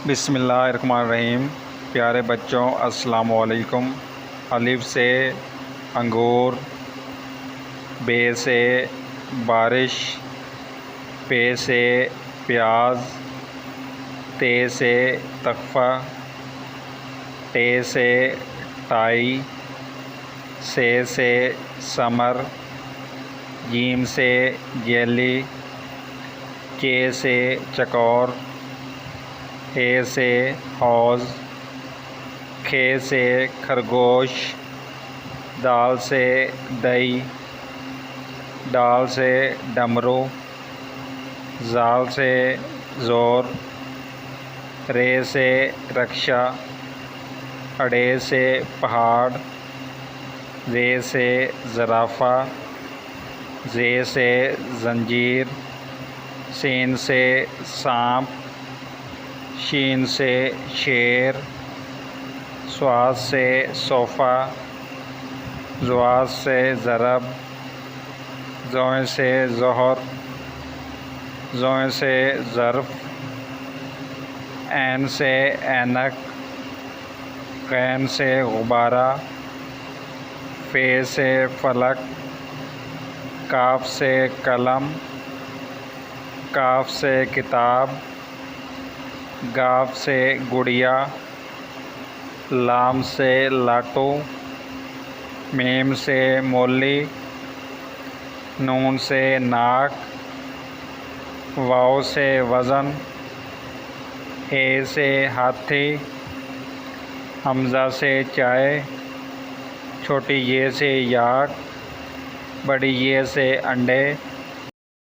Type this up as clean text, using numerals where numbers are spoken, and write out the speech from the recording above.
بسم اللہ الرحمن الرحیم۔ پیارے بچوں السلام علیکم۔ الف سے انگور، بے سے بارش، پے سے پیاز، تے سے تحفہ، ٹے سے ٹائی، سے سمر، جیم سے جیلی، چے سے چکور، اے سے حوض، کھے سے خرگوش، دال سے دہی، ڈال سے ڈمرو، زال سے زور، رے سے رکشا، اڑے سے پہاڑ، زے سے زرافہ، زے سے زنجیر، سین سے سانپ، شین سے شیر، صاد سے صوفہ، ضاد سے ضرب، زوئیں سے ظہر، زوئیں سے ظرف، عین سے اینک، غین سے غبارہ، فے سے فلک، کاف سے قلم، کاف سے کتاب، گاف سے گڑیا، لام سے لاٹو، میم سے مولی، نون سے ناک، واؤ سے وزن، اے سے ہاتھی، حمزہ سے چائے، چھوٹی یہ سے یاک، بڑی یہ سے انڈے،